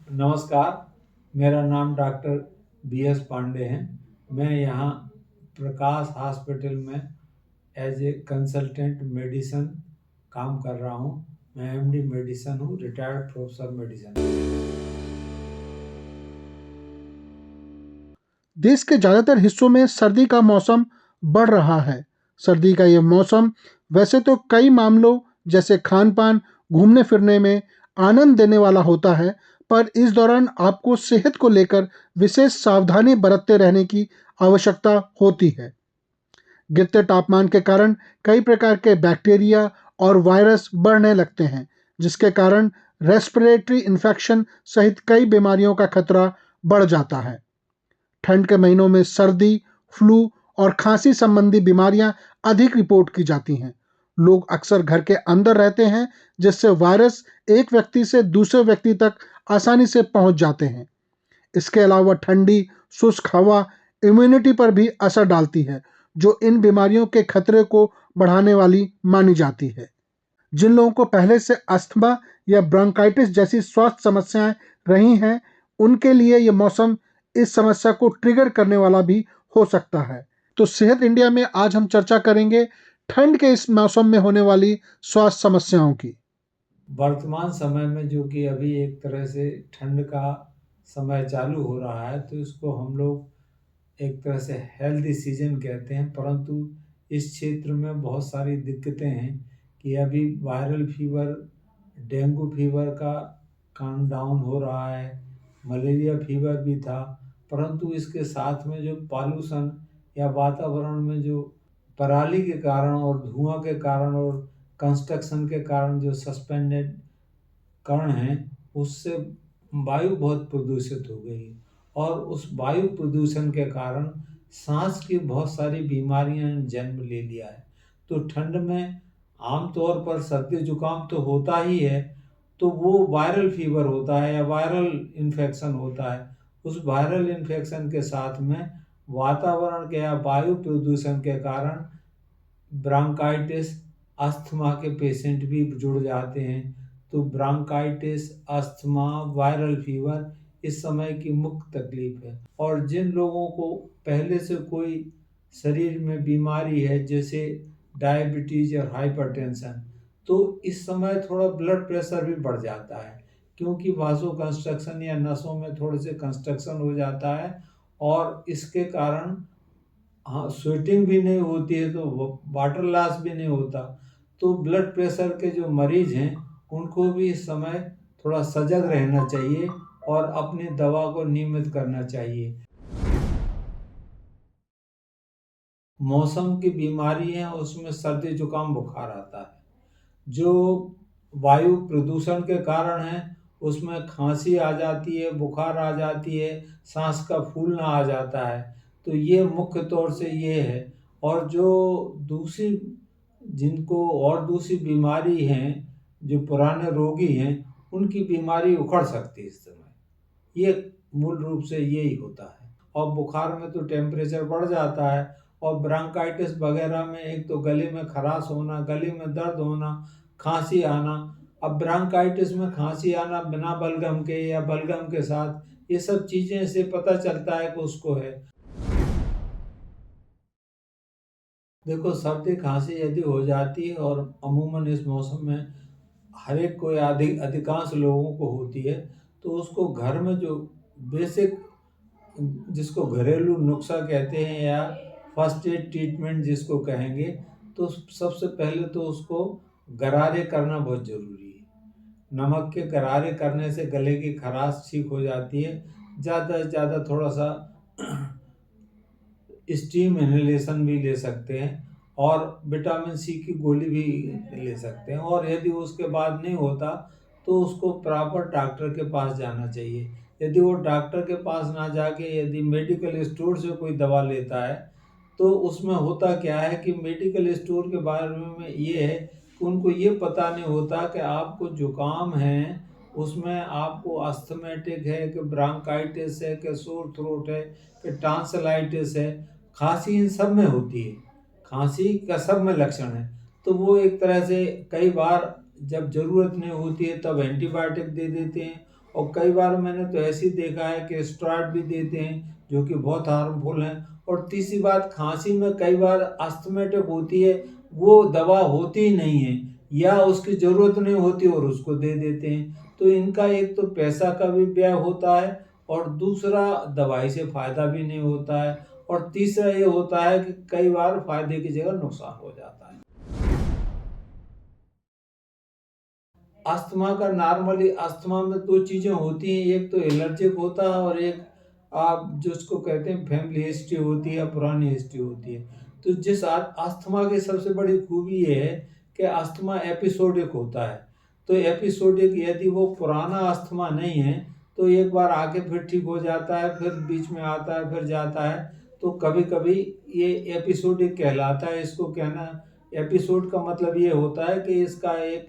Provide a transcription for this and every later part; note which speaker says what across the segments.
Speaker 1: नमस्कार, मेरा नाम डॉक्टर बी एस पांडे है। मैं यहाँ प्रकाश हॉस्पिटल में एज ए कंसल्टेंट मेडिसिन काम कर रहा हूँ। मैं एमडी मेडिसिन हूँ, रिटायर्ड प्रोफेसर मेडिसिन।
Speaker 2: देश के ज़्यादातर हिस्सों में सर्दी का मौसम बढ़ रहा है। सर्दी का ये मौसम वैसे तो कई मामलों जैसे खान-पान, घूमने-फिरने में आनंद देने वाला होता है, पर इस दौरान आपको सेहत को लेकर विशेष सावधानी बरतते रहने की आवश्यकता होती है। गिरते तापमान के कारण कई प्रकार के बैक्टीरिया और वायरस बढ़ने लगते हैं, जिसके कारण रेस्पिरेटरी इन्फेक्शन सहित कई बीमारियों का खतरा बढ़ जाता है। ठंड के महीनों में सर्दी, फ्लू और खांसी संबंधी बीमारियां अधिक रिपोर्ट की जाती हैं। लोग अक्सर घर के अंदर रहते हैं, जिससे वायरस एक व्यक्ति से दूसरे व्यक्ति तक आसानी से पहुंच जाते हैं। इसके अलावा ठंडी, शुष्क हवा इम्यूनिटी पर भी असर डालती है, जो इन बीमारियों के खतरे को बढ़ाने वाली मानी जाती है। जिन लोगों को पहले से अस्थमा या ब्रोंकाइटिस जैसी स्वास्थ्य समस्याएं रही हैं, उनके लिए ये मौसम इस समस्या को ट्रिगर करने वाला भी हो सकता है। तो सेहत इंडिया में आज हम चर्चा करेंगे ठंड के इस मौसम में होने वाली स्वास्थ्य समस्याओं की।
Speaker 1: वर्तमान समय में जो कि अभी एक तरह से ठंड का समय चालू हो रहा है, तो इसको हम लोग एक तरह से हेल्दी सीजन कहते हैं, परंतु इस क्षेत्र में बहुत सारी दिक्कतें हैं कि अभी वायरल फीवर, डेंगू फीवर का काम डाउन हो रहा है, मलेरिया फीवर भी था, परंतु इसके साथ में जो पॉल्यूशन या वातावरण में जो पराली के कारण और धुआं के कारण और कंस्ट्रक्शन के कारण जो सस्पेंडेड कण हैं, उससे वायु बहुत प्रदूषित हो गई है। और उस वायु प्रदूषण के कारण सांस की बहुत सारी बीमारियां जन्म ले लिया है। तो ठंड में आमतौर पर सर्दी जुकाम तो होता ही है, तो वो वायरल फीवर होता है या वायरल इन्फेक्शन होता है। उस वायरल इन्फेक्शन के साथ में वातावरण के या वायु प्रदूषण के कारण ब्रांकाइटिस, अस्थमा के पेशेंट भी जुड़ जाते हैं। तो ब्रांकाइटिस, अस्थमा, वायरल फीवर इस समय की मुख्य तकलीफ है। और जिन लोगों को पहले से कोई शरीर में बीमारी है, जैसे डायबिटीज और हाइपरटेंशन, तो इस समय थोड़ा ब्लड प्रेशर भी बढ़ जाता है, क्योंकि वासो कंस्ट्रक्शन या नसों में थोड़े से कंस्ट्रक्शन हो जाता है और इसके कारण हाँ, स्वेटिंग भी नहीं होती है, तो वाटर लॉस भी नहीं होता। तो ब्लड प्रेशर के जो मरीज हैं, उनको भी इस समय थोड़ा सजग रहना चाहिए और अपनी दवा को नियमित करना चाहिए। मौसम की बीमारी है, उसमें सर्दी जुकाम बुखार आता है। जो वायु प्रदूषण के कारण है, उसमें खांसी आ जाती है, बुखार आ जाती है, सांस का फूलना आ जाता है। तो ये मुख्य तौर से ये है। और जो दूसरी जिनको और दूसरी बीमारी हैं, जो पुराने रोगी हैं, उनकी बीमारी उखड़ सकती है इस समय। ये मूल रूप से यही होता है। और बुखार में तो टेम्परेचर बढ़ जाता है, और ब्रांकाइटिस वगैरह में एक तो गले में खराश होना, गले में दर्द होना, खांसी आना। अब ब्रांकाइटिस में खांसी आना बिना बलगम के या बलगम के साथ, ये सब चीज़ें से पता चलता है कि उसको है। देखो, सर्दी खांसी यदि हो जाती है, और अमूमन इस मौसम में हर एक को या अधिकांश लोगों को होती है, तो उसको घर में जो बेसिक, जिसको घरेलू नुस्खा कहते हैं या फर्स्ट एड ट्रीटमेंट जिसको कहेंगे, तो सबसे पहले तो उसको गरारे करना बहुत ज़रूरी है। नमक के गरारे करने से गले की खराश ठीक हो जाती है। ज़्यादा से ज़्यादा थोड़ा सा स्टीम इन्हेलेशन भी ले सकते हैं, और विटामिन सी की गोली भी ले सकते हैं। और यदि उसके बाद नहीं होता, तो उसको प्रॉपर डॉक्टर के पास जाना चाहिए। यदि वो डॉक्टर के पास ना जाके यदि मेडिकल स्टोर से कोई दवा लेता है, तो उसमें होता क्या है कि मेडिकल स्टोर के बारे में ये है कि उनको ये पता नहीं होता कि आपको जुकाम है, उसमें आपको अस्थमेटिक है कि ब्रांकाइटिस है कि सोर थ्रोट है कि टांसलाइटिस है। खांसी इन सब में होती है, खांसी का सब में लक्षण है। तो वो एक तरह से कई बार जब ज़रूरत नहीं होती है तब एंटीबायोटिक दे देते हैं, और कई बार मैंने तो ऐसे ही देखा है कि स्टेरॉइड भी देते हैं जो कि बहुत हार्मफुल हैं। और तीसरी बात, खांसी में कई बार अस्थमैटिक होती है, वो दवा होती ही नहीं है या उसकी ज़रूरत नहीं होती और उसको दे देते हैं। तो इनका एक तो पैसा का भी व्यय होता है और दूसरा दवाई से फ़ायदा भी नहीं होता है और तीसरा ये होता है कि कई बार फ़ायदे की जगह नुकसान हो जाता है। अस्थमा का नॉर्मली अस्थमा में दो चीज़ें होती हैं, एक तो एलर्जिक होता है और एक आप जिसको कहते हैं फैमिली हिस्ट्री होती है या पुरानी हिस्ट्री होती है। तो जिस अस्थमा की सबसे बड़ी खूबी ये है कि अस्थमा एपिसोडिक होता है। तो एपिसोडिक यदि वो पुराना अस्थमा नहीं है तो एक बार आके फिर ठीक हो जाता है, फिर बीच में आता है, फिर जाता है। तो कभी कभी ये एपिसोडिक कहलाता है। इसको कहना, एपिसोड का मतलब ये होता है कि इसका एक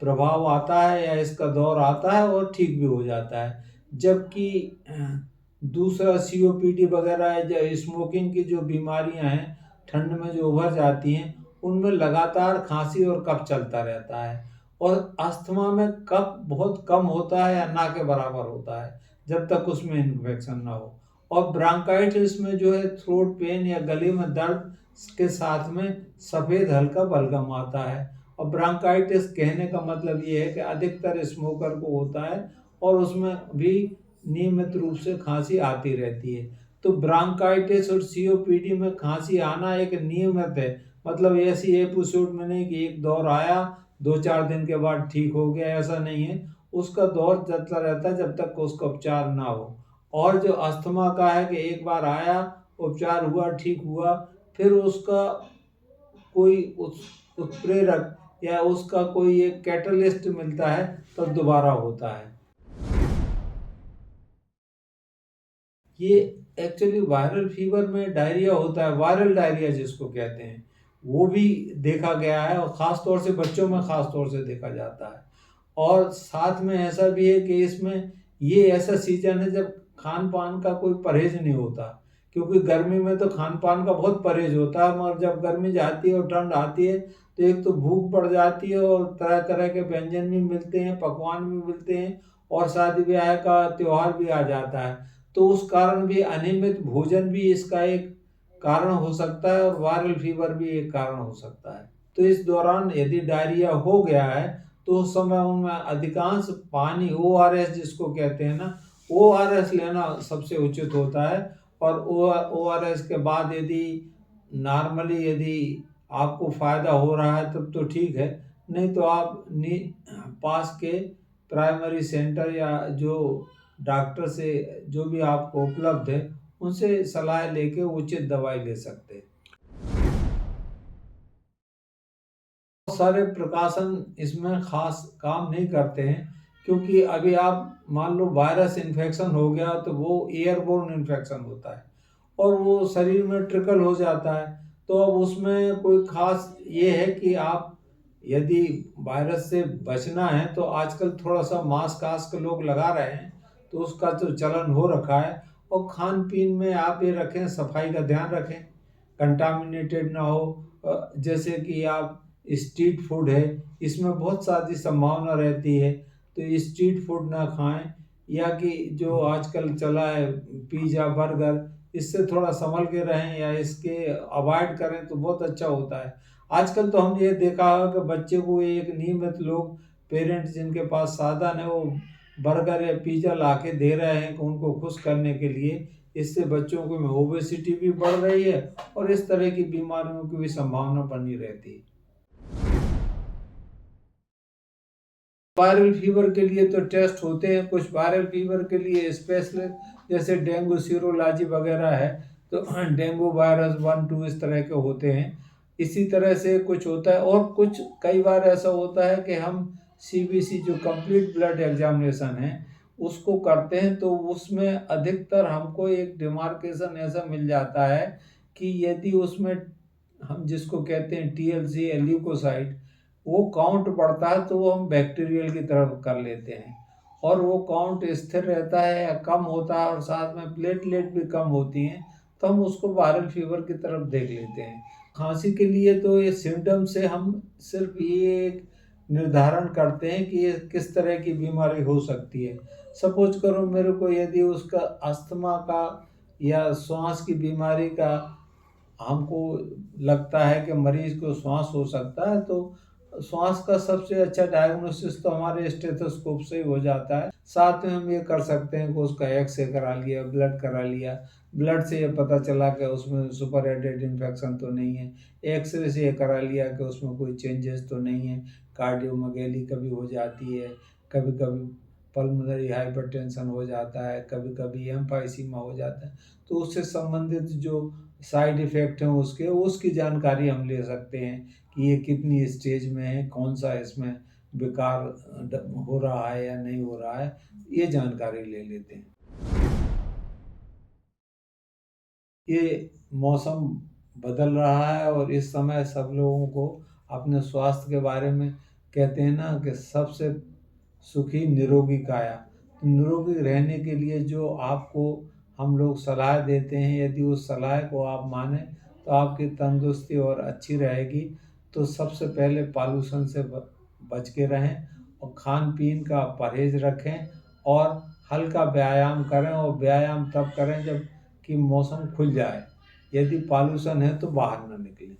Speaker 1: प्रभाव आता है या इसका दौर आता है और ठीक भी हो जाता है। जबकि दूसरा सीओपीडी वगैरह है, जो स्मोकिंग की जो बीमारियां हैं ठंड में जो उभर जाती हैं, उनमें लगातार खांसी और कफ चलता रहता है। और अस्थमा में कफ बहुत कम होता है या ना के बराबर होता है जब तक उसमें इन्फेक्शन ना हो। और ब्रांकाइटिस में जो है थ्रोट पेन या गले में दर्द के साथ में सफ़ेद हल्का बलगम आता है। और ब्रांकाइटिस कहने का मतलब ये है कि अधिकतर स्मोकर को होता है और उसमें भी नियमित रूप से खांसी आती रहती है। तो ब्रांकाइटिस और सीओपीडी में खांसी आना एक नियमित है, मतलब ऐसी एपिसोड में नहीं कि एक दौर आया 2-4 दिन के बाद ठीक हो गया, ऐसा नहीं है। उसका दौर चलता रहता है जब तक उसका उपचार ना हो। और जो अस्थमा का है कि एक बार आया, उपचार हुआ, ठीक हुआ, फिर उसका कोई उत्प्रेरक या उसका कोई एक कैटलिस्ट मिलता है तब दोबारा होता है। ये एक्चुअली वायरल फीवर में डायरिया होता है, वायरल डायरिया जिसको कहते हैं, वो भी देखा गया है और ख़ास तौर से बच्चों में ख़ास तौर से देखा जाता है। और साथ में ऐसा भी है कि इसमें ये ऐसा सीज़न है जब खान-पान का कोई परहेज़ नहीं होता, क्योंकि गर्मी में तो खान-पान का बहुत परहेज़ होता है, मगर जब गर्मी जाती है और ठंड आती है, तो एक तो भूख बढ़ जाती है और तरह-तरह के व्यंजन भी मिलते हैं, पकवान भी मिलते हैं और शादी-ब्याह का त्योहार भी आ जाता है। तो उस कारण भी अनियमित भोजन भी इसका एक कारण हो सकता है और वायरल फीवर भी एक कारण हो सकता है। तो इस दौरान यदि डायरिया हो गया है तो उस समय उनमें अधिकांश पानी, ओआरएस जिसको कहते हैं ना, ओआरएस लेना सबसे उचित होता है। और ओआरएस के बाद यदि नॉर्मली यदि आपको फ़ायदा हो रहा है तब तो ठीक है, नहीं तो आप पास के प्राइमरी सेंटर या जो डॉक्टर से जो भी आपको उपलब्ध है उनसे सलाह लेके उचित दवाई ले सकते हैं। बहुत सारे प्रकाशन इसमें खास काम नहीं करते हैं, क्योंकि अभी आप मान लो वायरस इन्फेक्शन हो गया तो वो एयरबोर्न इन्फेक्शन होता है और वो शरीर में ट्रिकल हो जाता है। तो अब उसमें कोई खास ये है कि आप यदि वायरस से बचना है तो आजकल थोड़ा सा मास्क आस्क लोग लगा रहे हैं, तो उसका तो चलन हो रखा है। और खान पीन में आप ये रखें, सफाई का ध्यान रखें, कंटामिनेटेड ना हो। जैसे कि आप स्ट्रीट फूड है, इसमें बहुत सारी संभावना रहती है, तो स्ट्रीट फूड ना खाएं। या कि जो आजकल चला है पिज़्ज़ा बर्गर, इससे थोड़ा संभल के रहें या इसके अवॉइड करें तो बहुत अच्छा होता है। आजकल तो हम ये देखा है कि बच्चे को एक नियमित लोग, पेरेंट्स जिनके पास साधन है, वो बर्गर या पिज़्ज़ा ला के दे रहे हैं कि उनको खुश करने के लिए। इससे बच्चों को में ओबेसिटी भी बढ़ रही है और इस तरह की बीमारियों की भी संभावना बनी रहती है। वायरल फीवर के लिए तो टेस्ट होते हैं, कुछ वायरल फीवर के लिए स्पेशल, जैसे डेंगू सीरोलॉजी वगैरह है, तो डेंगू वायरस 1-2 इस तरह के होते हैं। इसी तरह से कुछ होता है और कुछ कई बार ऐसा होता है कि हम सीबीसी जो कंप्लीट ब्लड एग्जामिनेशन है उसको करते हैं, तो उसमें अधिकतर हमको एक डिमार्केशन ऐसा मिल जाता है कि यदि उसमें हम जिसको कहते हैं टीएलसी या ल्यूकोसाइट, वो काउंट बढ़ता है तो वो हम बैक्टीरियल की तरफ कर लेते हैं। और वो काउंट स्थिर रहता है या कम होता है और साथ में प्लेटलेट भी कम होती हैं, तो हम उसको वायरल फीवर की तरफ देख लेते हैं। खांसी के लिए तो ये सिम्टम से हम सिर्फ ये एक निर्धारण करते हैं कि ये किस तरह की बीमारी हो सकती है। सपोज करो मेरे को यदि उसका अस्थमा का या श्वास की बीमारी का हमको लगता है कि मरीज को श्वास हो सकता है, तो श्वास का सबसे अच्छा डायग्नोसिस तो हमारे स्टेथोस्कोप से ही हो जाता है। साथ में हम ये कर सकते हैं कि उसका एक्सरे करा लिया, ब्लड करा लिया। ब्लड से ये पता चला कि उसमें सुपर हेडेड इन्फेक्शन तो नहीं है। एक्सरे से ये करा लिया कि उसमें कोई चेंजेस तो नहीं है। कार्डियोमेगैली कभी हो जाती है, कभी कभी पल्मोनरी हाइपरटेंशन हो जाता है, कभी कभी एम्फाइसीमा हो जाता है। तो उससे संबंधित जो साइड इफ़ेक्ट हैं उसकी जानकारी हम ले सकते हैं कि ये कितनी स्टेज में है, कौन सा इसमें विकार हो रहा है या नहीं हो रहा है, ये जानकारी ले लेते हैं। ये मौसम बदल रहा है और इस समय सब लोगों को अपने स्वास्थ्य के बारे में कहते हैं ना कि सबसे सुखी निरोगी काया। तो निरोगी रहने के लिए जो आपको हम लोग सलाह देते हैं, यदि उस सलाह को आप माने तो आपकी तंदुरुस्ती और अच्छी रहेगी। तो सबसे पहले पॉल्यूशन से बच के रहें और खान पीन का परहेज रखें और हल्का व्यायाम करें, और व्यायाम तब करें जब कि मौसम खुल जाए। यदि पॉल्यूशन है तो बाहर ना निकलें।